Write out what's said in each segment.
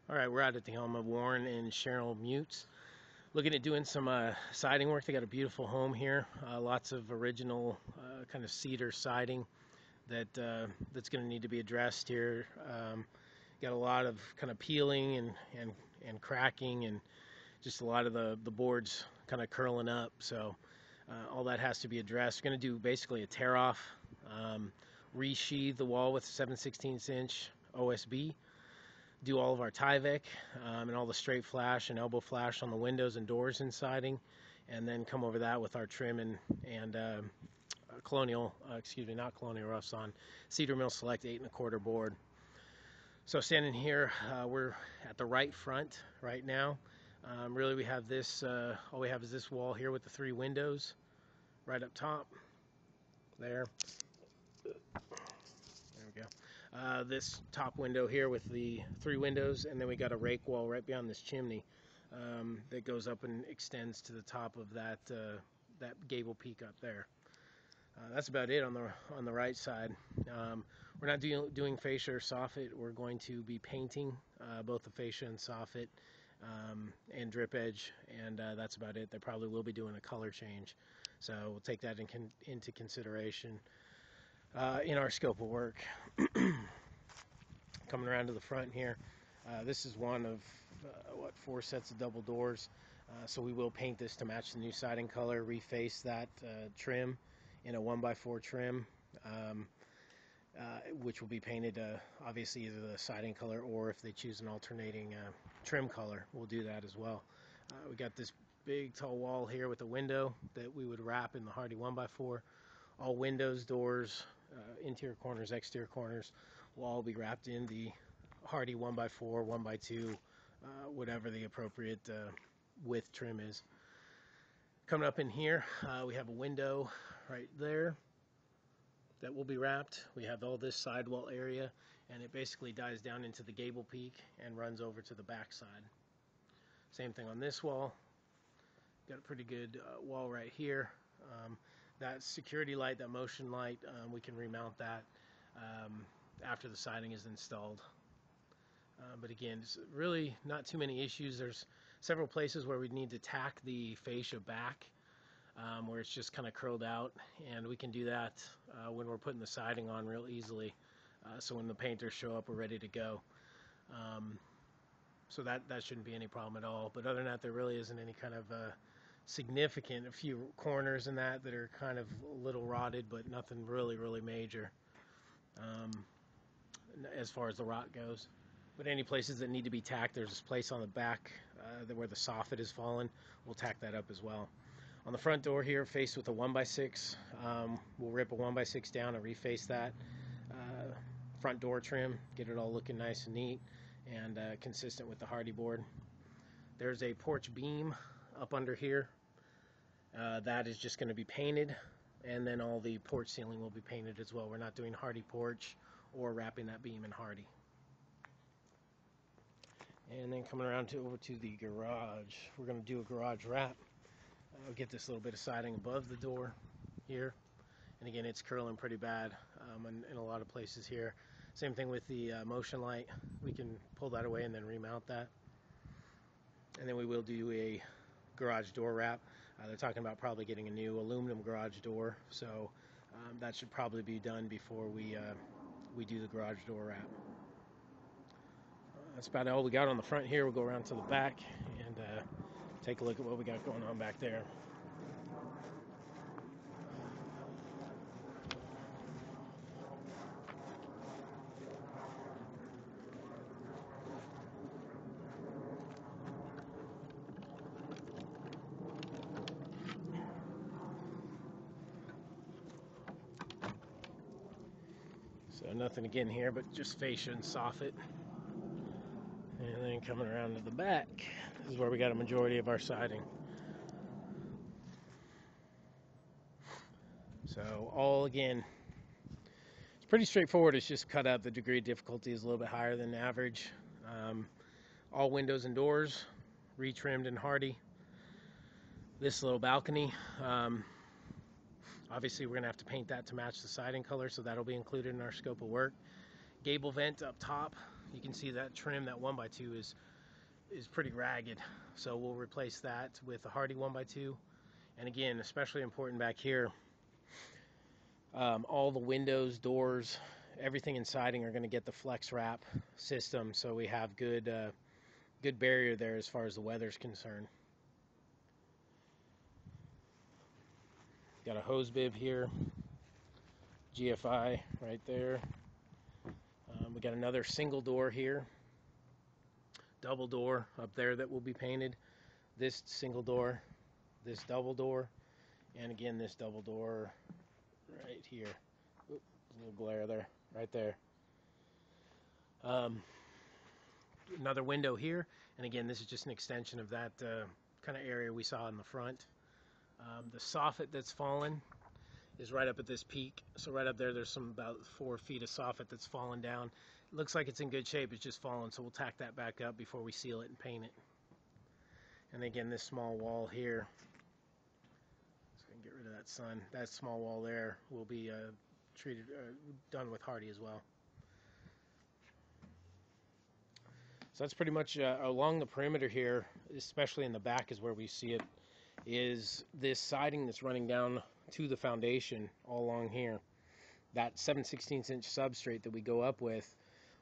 All right, we're out at the home of Warren and Cheryl Mutz. Looking at doing some siding work. They got a beautiful home here. Lots of original kind of cedar siding that's going to need to be addressed here. Got a lot of kind of peeling and cracking, and just a lot of the boards kind of curling up. So all that has to be addressed. We're going to do basically a tear off, resheathe the wall with 7/16 inch OSB. Do all of our Tyvek and all the straight flash and elbow flash on the windows and doors and siding, and then come over that with our trim and colonial, excuse me, not colonial roughs on Cedar Mill Select 8 1/4 board. So standing here, we're at the right front right now. Really, we have this. All we have is this wall here with the 3 windows right up top. There. There we go. This top window here with the 3 windows, and then we got a rake wall right beyond this chimney that goes up and extends to the top of that that gable peak up there. That's about it on the right side. We're not doing fascia or soffit. We're going to be painting both the fascia and soffit and drip edge, and that's about it. They probably will be doing a color change, so we'll take that into consideration in our scope of work. Coming around to the front here, this is one of 4 sets of double doors, so we will paint this to match the new siding color, reface that trim in a 1x4 trim, which will be painted obviously either the siding color, or if they choose an alternating trim color, we'll do that as well. We got this big tall wall here with a window that we would wrap in the Hardie 1x4. All windows, doors, interior corners, exterior corners will all be wrapped in the Hardie 1x4, 1x2, whatever the appropriate width trim is. Coming up in here, we have a window right there that will be wrapped. We have all this sidewall area, and it basically dies down into the gable peak and runs over to the back side. Same thing on this wall. Got a pretty good wall right here. That security light, that motion light, we can remount that after the siding is installed. But again, it's really not too many issues. There's several places where we need to tack the fascia back, where it's just kind of curled out, and we can do that when we're putting the siding on real easily. So when the painters show up, we're ready to go. So that shouldn't be any problem at all. But other than that, there really isn't any kind of significant, a few corners in that are kind of a little rotted, but nothing really major as far as the rot goes. But any places that need to be tacked, there's this place on the back where the soffit is fallen. We'll tack that up as well. On the front door here, faced with a 1x6, we'll rip a 1x6 down and reface that front door trim, get it all looking nice and neat and consistent with the Hardie board. There's a porch beam up under here. That is just going to be painted, and then all the porch ceiling will be painted as well. We're not doing Hardie porch or wrapping that beam in Hardie. And then coming around over to the garage, we're going to do a garage wrap. I'll get this little bit of siding above the door here, and again, it's curling pretty bad in a lot of places here. Same thing with the motion light. We can pull that away and then remount that. And then we will do a garage door wrap. They're talking about probably getting a new aluminum garage door, so that should probably be done before we do the garage door wrap. That's about all we got on the front here. We'll go around to the back and take a look at what we got going on back there. So nothing again here, but just fascia and soffit. And then coming around to the back, this is where we got a majority of our siding. So all again, it's pretty straightforward. It's just cut up. The degree of difficulty is a little bit higher than average. All windows and doors retrimmed in Hardie. This little balcony, obviously we're going to have to paint that to match the siding color, so that'll be included in our scope of work. Gable vent up top, You can see that trim, that 1x2 is pretty ragged, so we'll replace that with a Hardie 1x2. And again, especially important back here, all the windows, doors, everything in siding are going to get the flex wrap system, so we have good barrier there as far as the weather's concerned. Got a hose bib here, GFI right there. We got another single door here, double door up there that will be painted. This single door, this double door, and again this double door right here. Oop, a little glare there, right there. Another window here, and again this is just an extension of that kind of area we saw in the front. The soffit that's fallen is right up at this peak, so right up there's some about 4 feet of soffit that's fallen down. It looks like it's in good shape, it's just fallen, so we'll tack that back up before we seal it and paint it. And again, this small wall here, so I can get rid of that sun, that small wall there will be done with Hardie as well. So that's pretty much along the perimeter here, especially in the back is where we see it, is this siding that's running down to the foundation all along here. That 7/16 inch substrate that we go up with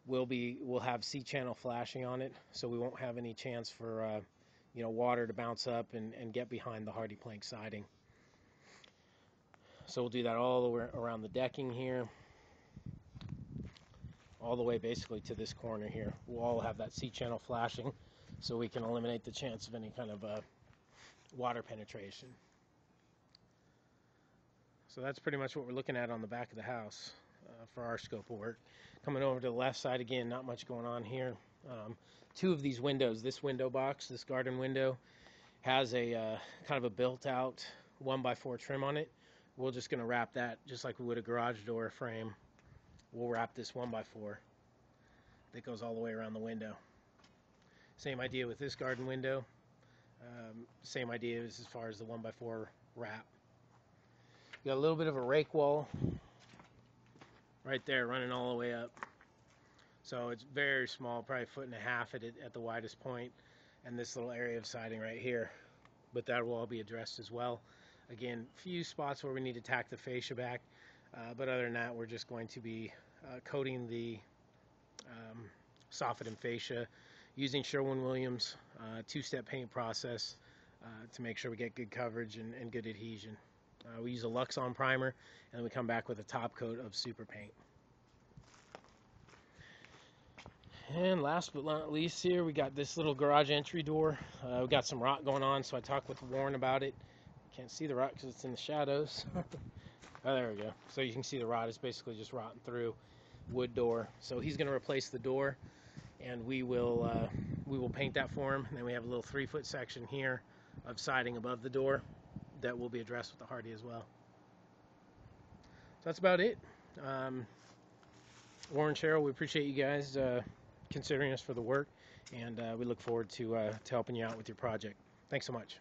will have C-channel flashing on it, so we won't have any chance for water to bounce up and get behind the Hardie plank siding. So we'll do that all the way around the decking here, all the way basically to this corner here. We'll all have that C-channel flashing, so we can eliminate the chance of any kind of water penetration. So that's pretty much what we're looking at on the back of the house for our scope of work. Coming over to the left side again, not much going on here. 2 of these windows, this window box, this garden window, has a kind of a built-out 1x4 trim on it. We're just going to wrap that just like we would a garage door frame. We'll wrap this 1x4 that goes all the way around the window. Same idea with this garden window. Same idea as far as the 1x4 wrap. Got a little bit of a rake wall right there running all the way up. So it's very small, probably 1.5 feet at the widest point, and this little area of siding right here. But that will all be addressed as well. Again, few spots where we need to tack the fascia back, but other than that, we're just going to be coating the soffit and fascia using Sherwin-Williams 2-step paint process to make sure we get good coverage and good adhesion. We use a Luxon primer, and then we come back with a top coat of super paint. And last but not least here, we got this little garage entry door. We got some rot going on, so I talked with Warren about it. Can't see the rot because it's in the shadows. Oh, there we go. So you can see the rot is basically just rotting through. Wood door. So he's going to replace the door, and we will paint that for him. And then we have a little 3-foot section here of siding above the door that will be addressed with the Hardie as well. So that's about it. Warren, Cheryl, we appreciate you guys considering us for the work, and we look forward to helping you out with your project. Thanks so much.